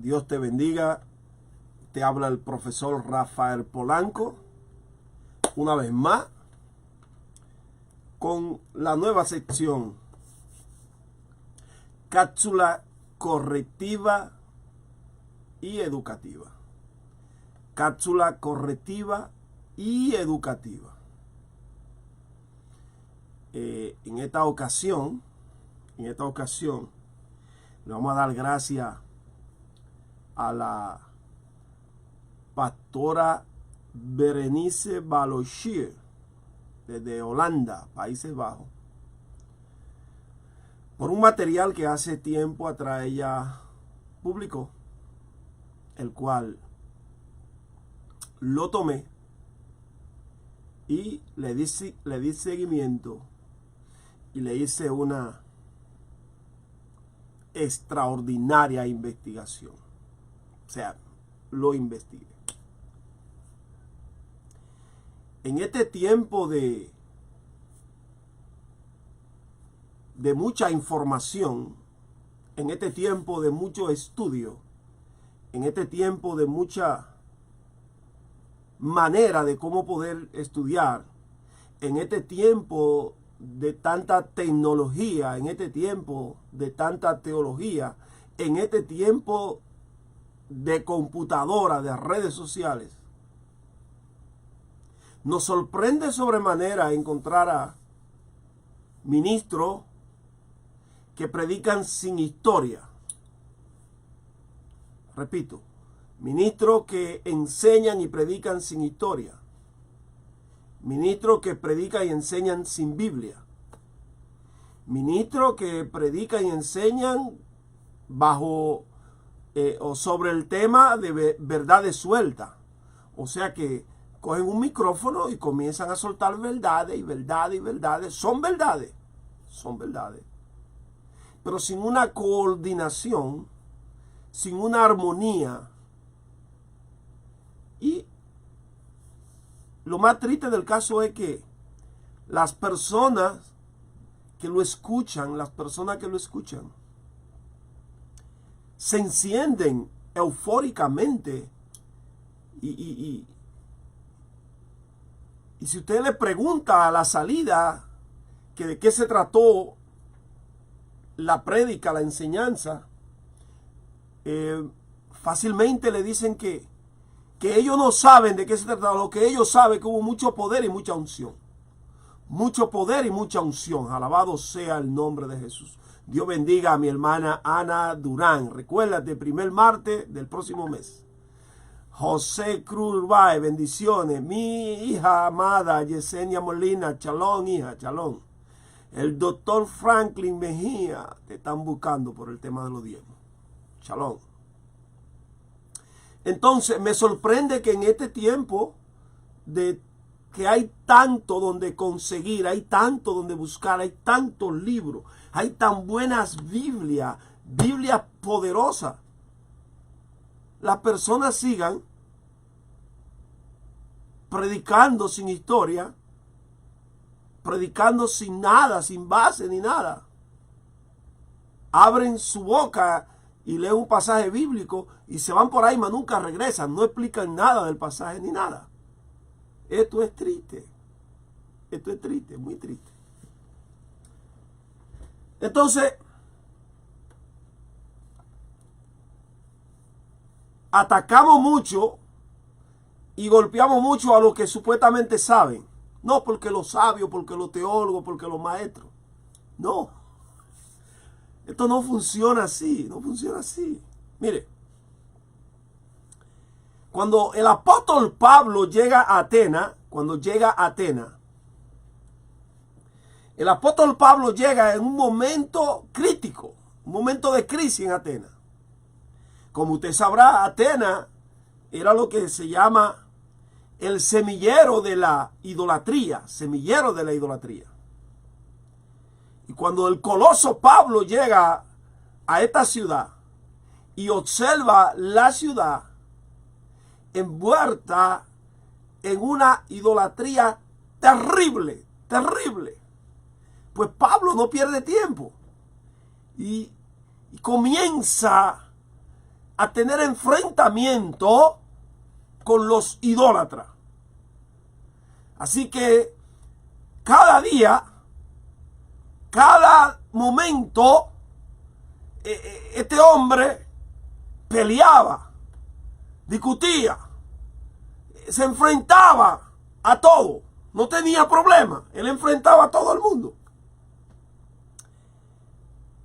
Dios te bendiga. Te habla el profesor Rafael Polanco, una vez más, con la nueva sección, cápsula correctiva y educativa. Cápsula correctiva y educativa. En esta ocasión, le vamos a dar gracias a la pastora Berenice Balochier, desde Holanda, Países Bajos, por un material que hace tiempo atrás ella publicó, el cual lo tomé y le di seguimiento y le hice una extraordinaria investigación. O sea, lo investigué. En este tiempo de mucha información, en este tiempo de mucho estudio, en este tiempo de mucha manera de cómo poder estudiar, en este tiempo de tanta tecnología, en este tiempo de tanta teología, en este tiempo de computadora, de redes sociales, nos sorprende sobremanera encontrar a ministros que predican sin historia. Repito, ministros que enseñan y predican sin historia. Ministros que predican y enseñan sin Biblia. Ministros que predican y enseñan bajo o sobre el tema de verdades sueltas. O sea que cogen un micrófono y comienzan a soltar verdades y verdades y verdades. Son verdades. Pero sin una coordinación, sin una armonía. Y lo más triste del caso es que las personas que lo escuchan, se encienden eufóricamente y si usted le pregunta a la salida que de qué se trató la prédica, la enseñanza, fácilmente le dicen que ellos no saben de qué se trató. Lo que ellos saben es que hubo mucho poder y mucha unción. Mucho poder y mucha unción. Alabado sea el nombre de Jesús. Dios bendiga a mi hermana Ana Durán. Recuérdate, primer martes del próximo mes. José Cruz Urbay, bendiciones. Mi hija amada Yesenia Molina, chalón, hija, chalón. El doctor Franklin Mejía, te están buscando por el tema de los diezmos. Chalón. Entonces, me sorprende que en este tiempo de que hay tanto donde conseguir, hay tanto donde buscar, hay tantos libros, hay tan buenas Biblias poderosas, las personas sigan predicando sin historia, predicando sin nada, sin base ni nada. Abren su boca y leen un pasaje bíblico y se van por ahí, mas nunca regresan, no explican nada del pasaje ni nada. Esto es triste, muy triste. Entonces, atacamos mucho y golpeamos mucho a los que supuestamente saben. No porque los sabios, porque los teólogos, porque los maestros. No. Esto no funciona así, Mire, cuando el apóstol Pablo llega a Atenas, el apóstol Pablo llega en un momento crítico, un momento de crisis en Atenas. Como usted sabrá, Atenas era lo que se llama el semillero de la idolatría, Y cuando el coloso Pablo llega a esta ciudad y observa la ciudad envuelta en una idolatría terrible, pues Pablo no pierde tiempo y comienza a tener enfrentamiento con los idólatras. Así que cada día, cada momento, este hombre peleaba, discutía, se enfrentaba a todo. No tenía problema. Él enfrentaba a todo el mundo.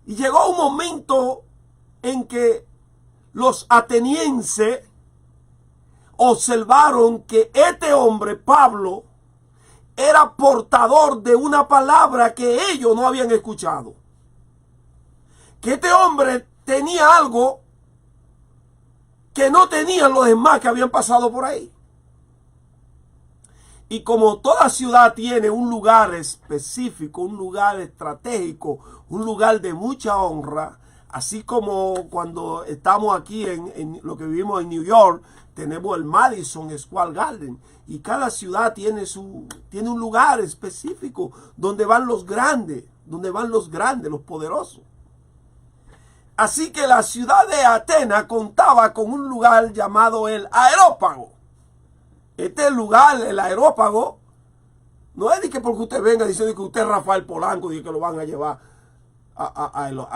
Y llegó un momento en que los atenienses observaron que este hombre, Pablo, era portador de una palabra que ellos no habían escuchado. Que este hombre tenía algo que no tenían los demás que habían pasado por ahí. Y como toda ciudad tiene un lugar específico, un lugar estratégico, un lugar de mucha honra, así como cuando estamos aquí en lo que vivimos en New York, tenemos el Madison Square Garden, y cada ciudad tiene un lugar específico donde van los grandes, los poderosos. Así que la ciudad de Atenas contaba con un lugar llamado el Areópago. Este lugar, el Areópago, no es de que porque usted venga diciendo que usted es Rafael Polanco y que lo van a llevar al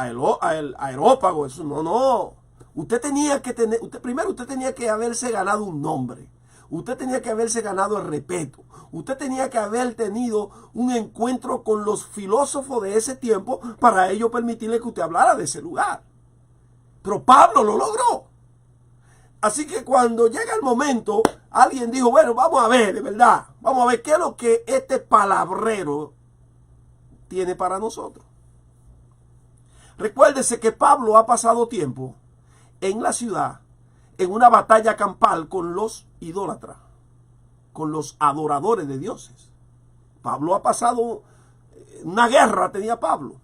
Areópago. Eso no. Usted tenía que tener, usted tenía que haberse ganado un nombre. Usted tenía que haberse ganado el respeto. Usted tenía que haber tenido un encuentro con los filósofos de ese tiempo para ello permitirle que usted hablara de ese lugar. Pero Pablo lo logró. Así que cuando llega el momento, alguien dijo, bueno, vamos a ver, de verdad, vamos a ver qué es lo que este palabrero tiene para nosotros. Recuérdese que Pablo ha pasado tiempo en la ciudad, en una batalla campal con los idólatras, con los adoradores de dioses. Pablo ha pasado una guerra, tenía Pablo.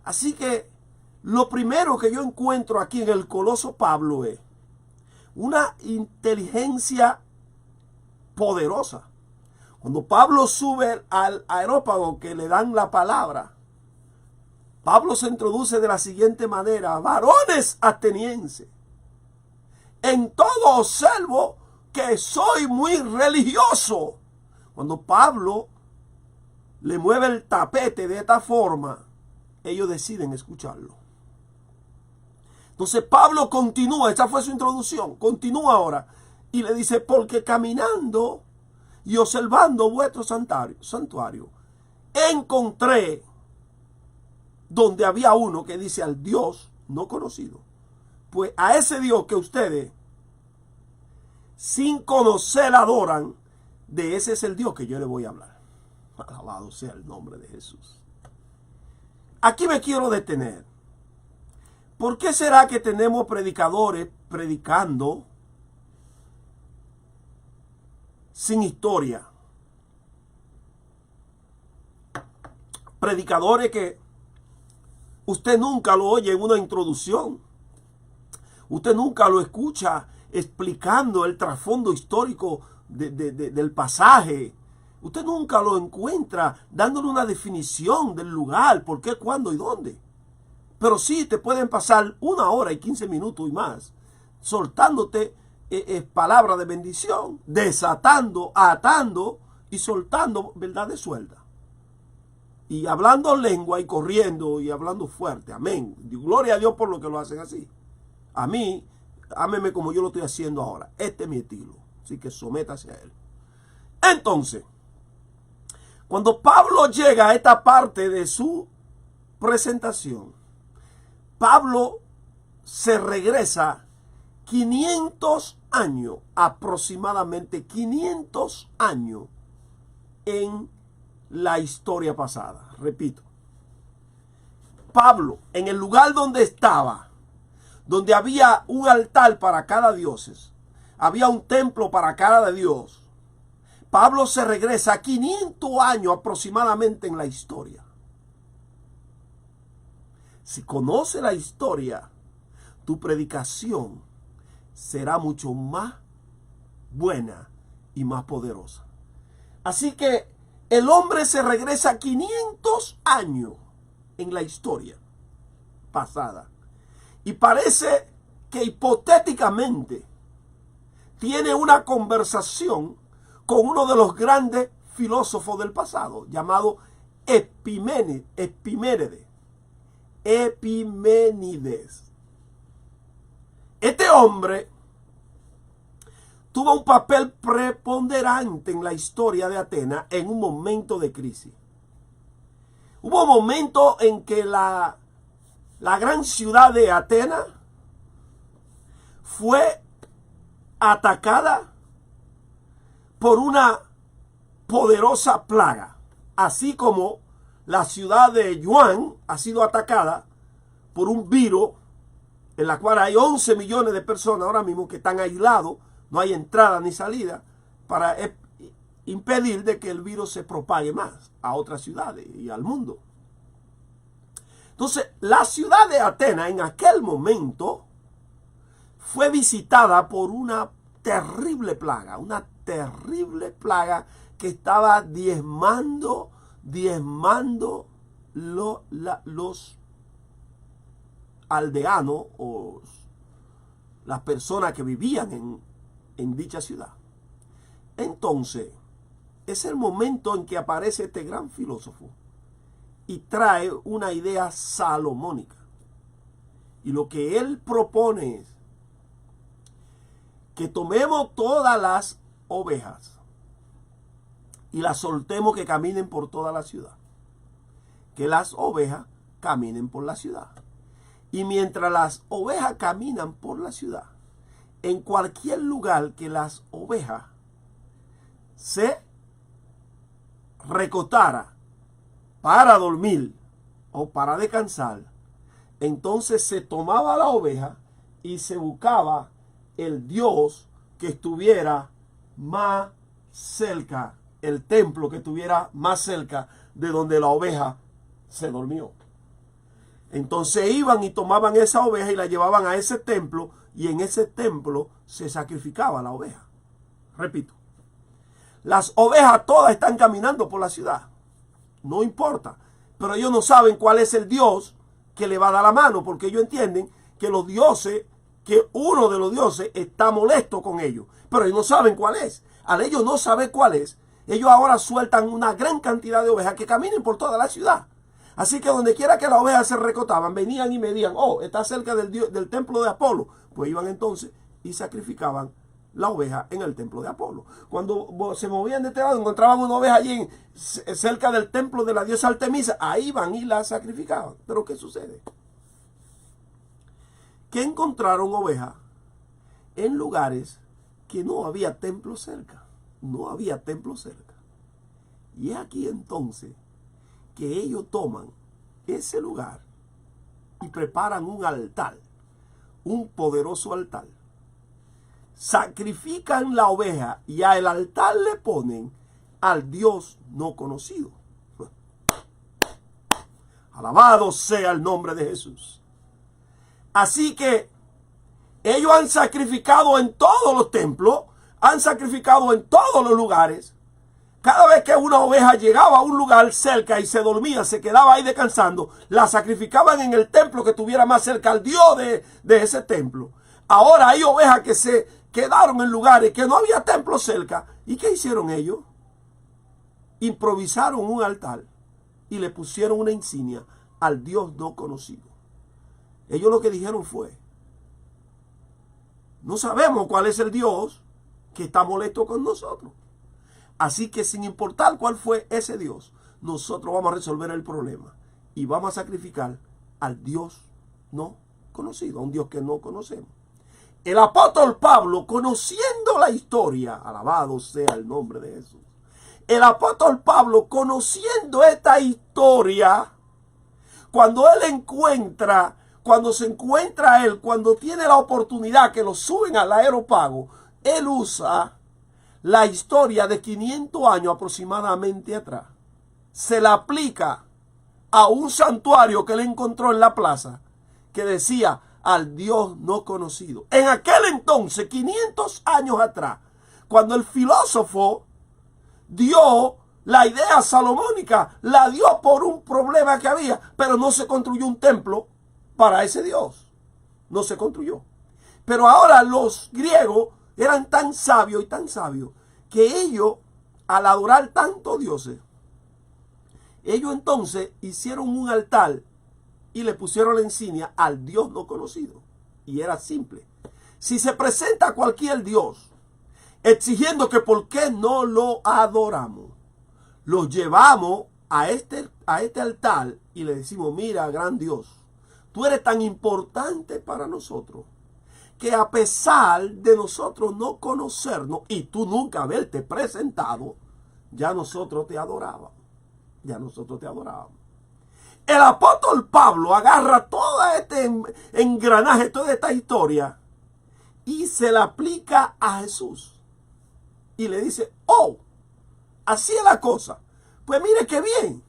Así que lo primero que yo encuentro aquí en el coloso Pablo es una inteligencia poderosa. Cuando Pablo sube al Areópago que le dan la palabra, Pablo se introduce de la siguiente manera: varones atenienses, en todo observo que soy muy religioso. Cuando Pablo le mueve el tapete de esta forma, ellos deciden escucharlo. Entonces Pablo continúa, esta fue su introducción, continúa ahora y le dice: porque caminando y observando vuestro santuario, encontré donde había uno que dice al Dios no conocido. Pues a ese Dios que ustedes sin conocer adoran, de ese es el Dios que yo le voy a hablar. Alabado sea el nombre de Jesús. Aquí me quiero detener. ¿Por qué será que tenemos predicadores predicando sin historia? Predicadores que usted nunca lo oye en una introducción. Usted nunca lo escucha explicando el trasfondo histórico del pasaje. Usted nunca lo encuentra dándole una definición del lugar, por qué, cuándo y dónde. Pero sí te pueden pasar 1 hora y 15 minutos y más soltándote palabras de bendición, desatando, atando y soltando verdades sueltas. Y hablando lengua y corriendo y hablando fuerte. Amén. Gloria a Dios por lo que lo hacen así. A mí, ámeme como yo lo estoy haciendo ahora. Este es mi estilo. Así que sométase a él. Entonces, cuando Pablo llega a esta parte de su presentación, Pablo se regresa 500 años, aproximadamente 500 años en la historia pasada. Repito, Pablo, en el lugar donde estaba, donde había un altar para cada dios, había un templo para cada dios, Pablo se regresa 500 años aproximadamente en la historia. Si conoce la historia, tu predicación será mucho más buena y más poderosa. Así que el hombre se regresa 500 años en la historia pasada. Y parece que hipotéticamente tiene una conversación con uno de los grandes filósofos del pasado, llamado Epimenides. Este hombre tuvo un papel preponderante en la historia de Atenas en un momento de crisis. Hubo un momento en que la gran ciudad de Atenas fue atacada por una poderosa plaga, así como la ciudad de Yuan ha sido atacada por un virus en la cual hay 11 millones de personas ahora mismo que están aislados, no hay entrada ni salida para impedir de que el virus se propague más a otras ciudades y al mundo. Entonces, la ciudad de Atenas en aquel momento fue visitada por una terrible plaga que estaba diezmando los aldeanos o las personas que vivían en dicha ciudad. Entonces, es el momento en que aparece este gran filósofo y trae una idea salomónica. Y lo que él propone es que tomemos todas las ovejas y las soltemos que caminen por toda la ciudad. Que las ovejas caminen por la ciudad. Y mientras las ovejas caminan por la ciudad, en cualquier lugar que las ovejas se recostara para dormir o para descansar, entonces se tomaba la oveja y se buscaba el Dios que estuviera más cerca, el templo que estuviera más cerca de donde la oveja se durmió. Entonces iban y tomaban esa oveja y la llevaban a ese templo, y en ese templo se sacrificaba la oveja. Repito, las ovejas todas están caminando por la ciudad, no importa, pero ellos no saben cuál es el Dios que le va a dar la mano, porque ellos entienden que los dioses, que uno de los dioses está molesto con ellos, pero ellos no saben cuál es. Al ellos no saber cuál es, ellos ahora sueltan una gran cantidad de ovejas que caminen por toda la ciudad. Así que donde quiera que las ovejas se recostaban, venían y medían, oh, está cerca del templo de Apolo. Pues iban entonces y sacrificaban la oveja en el templo de Apolo. Cuando se movían de este lado, encontraban una oveja allí cerca del templo de la diosa Artemisa, ahí iban y la sacrificaban. Pero ¿qué sucede? Que encontraron ovejas en lugares que no había templo cerca. No había templo cerca. Y es aquí entonces que ellos toman ese lugar y preparan un altar, un poderoso altar. Sacrifican la oveja y al altar le ponen al Dios no conocido. Alabado sea el nombre de Jesús. Así que ellos han sacrificado en todos los templos, han sacrificado en todos los lugares. Cada vez que una oveja llegaba a un lugar cerca y se dormía, se quedaba ahí descansando, la sacrificaban en el templo que estuviera más cerca al Dios de ese templo. Ahora hay ovejas que se quedaron en lugares que no había templo cerca. ¿Y qué hicieron ellos? Improvisaron un altar y le pusieron una insignia al Dios no conocido. Ellos lo que dijeron fue: no sabemos cuál es el Dios que está molesto con nosotros. Así que sin importar cuál fue ese Dios, nosotros vamos a resolver el problema y vamos a sacrificar al Dios no conocido, a un Dios que no conocemos. El apóstol Pablo, conociendo la historia, alabado sea el nombre de Jesús, el apóstol Pablo, conociendo esta historia, cuando tiene la oportunidad que lo suben al aeropago, él usa la historia de 500 años aproximadamente atrás. Se la aplica a un santuario que él encontró en la plaza que decía al Dios no conocido. En aquel entonces, 500 años atrás, cuando el filósofo dio la idea salomónica, la dio por un problema que había, pero no se construyó un templo para ese Dios. No se construyó. Pero ahora los griegos eran tan sabios y tan sabios que ellos, al adorar tantos dioses, ellos entonces hicieron un altar y le pusieron la insignia al Dios no conocido. Y era simple. Si se presenta cualquier Dios exigiendo que por qué no lo adoramos, lo llevamos a este altar y le decimos, mira, gran Dios, tú eres tan importante para nosotros que a pesar de nosotros no conocernos y tú nunca haberte presentado, ya nosotros te adorábamos. Ya nosotros te adorábamos. El apóstol Pablo agarra todo este engranaje, toda esta historia y se la aplica a Jesús. Y le dice, oh, así es la cosa. Pues mire qué bien.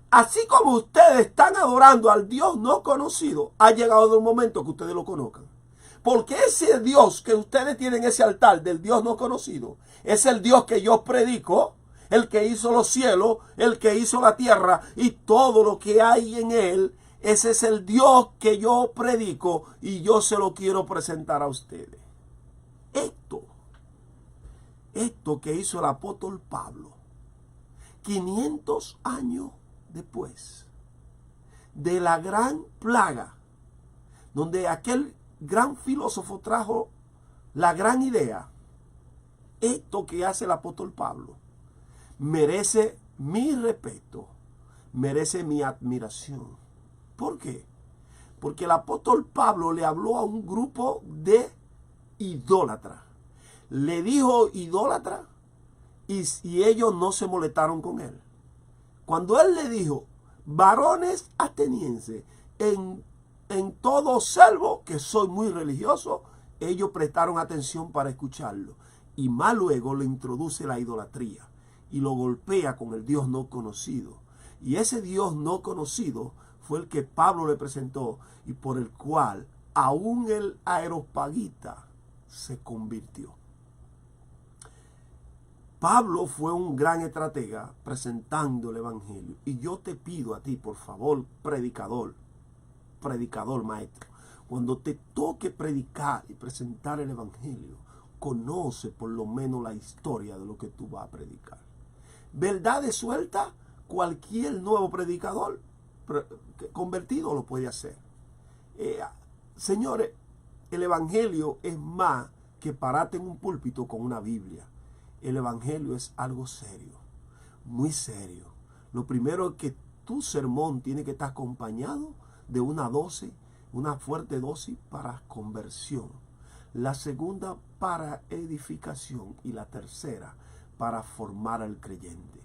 Así como ustedes están adorando al Dios no conocido, ha llegado el momento que ustedes lo conozcan. Porque ese Dios que ustedes tienen, ese altar del Dios no conocido, es el Dios que yo predico, el que hizo los cielos, el que hizo la tierra y todo lo que hay en él. Ese es el Dios que yo predico y yo se lo quiero presentar a ustedes. Esto que hizo el apóstol Pablo, 500 años después de la gran plaga, donde aquel gran filósofo trajo la gran idea, esto que hace el apóstol Pablo merece mi respeto, merece mi admiración. ¿Por qué? Porque el apóstol Pablo le habló a un grupo de idólatras. Le dijo idólatra y ellos no se molestaron con él. Cuando él le dijo, varones atenienses, en todo salvo que soy muy religioso, ellos prestaron atención para escucharlo. Y más luego le introduce la idolatría y lo golpea con el Dios no conocido. Y ese Dios no conocido fue el que Pablo le presentó y por el cual aún el Areópagita se convirtió. Pablo fue un gran estratega presentando el evangelio. Y yo te pido a ti, por favor, predicador maestro, cuando te toque predicar y presentar el evangelio, conoce por lo menos la historia de lo que tú vas a predicar. Verdades sueltas, cualquier nuevo predicador convertido lo puede hacer. Señores, el evangelio es más que pararte en un púlpito con una Biblia. El evangelio es algo serio, muy serio. Lo primero es que tu sermón tiene que estar acompañado de una dosis, una fuerte dosis para conversión. La segunda para edificación y la tercera para formar al creyente.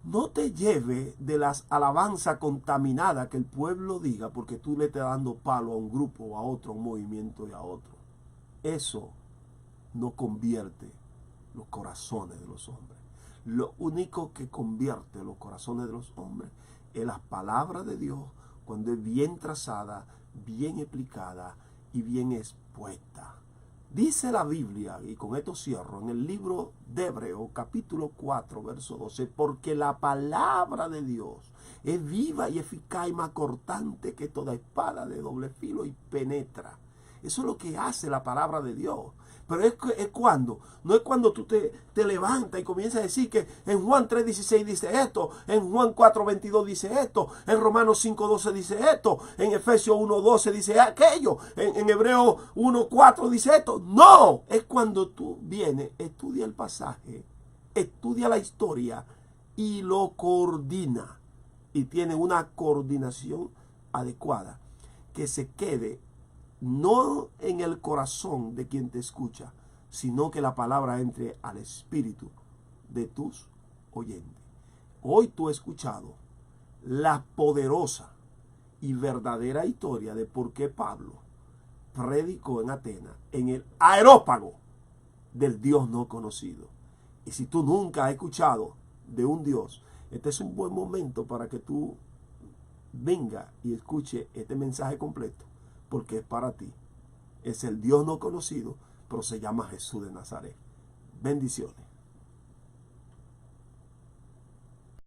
No te lleve de las alabanzas contaminadas que el pueblo diga porque tú le estás dando palo a un grupo, a otro, a un movimiento y a otro. Eso no convierte los corazones de los hombres. Lo único que convierte los corazones de los hombres es la palabra de Dios cuando es bien trazada, bien explicada y bien expuesta. Dice la Biblia, y con esto cierro, en el libro de Hebreos, capítulo 4, verso 12, porque la palabra de Dios es viva y eficaz y más cortante que toda espada de doble filo y penetra. Eso es lo que hace la palabra de Dios. Pero es cuando, no es cuando tú te levantas y comienzas a decir que en Juan 3:16 dice esto, en Juan 4:22 dice esto, en Romanos 5:12 dice esto, en Efesios 1:12 dice aquello, en Hebreos 1:4 dice esto. No, es cuando tú vienes, estudia el pasaje, estudia la historia y lo coordina. Y tiene una coordinación adecuada que se quede no en el corazón de quien te escucha, sino que la palabra entre al espíritu de tus oyentes. Hoy tú has escuchado la poderosa y verdadera historia de por qué Pablo predicó en Atenas, en el Areópago del Dios no conocido. Y si tú nunca has escuchado de un Dios, este es un buen momento para que tú venga y escuche este mensaje completo. Porque es para ti. Es el Dios no conocido, pero se llama Jesús de Nazaret. Bendiciones.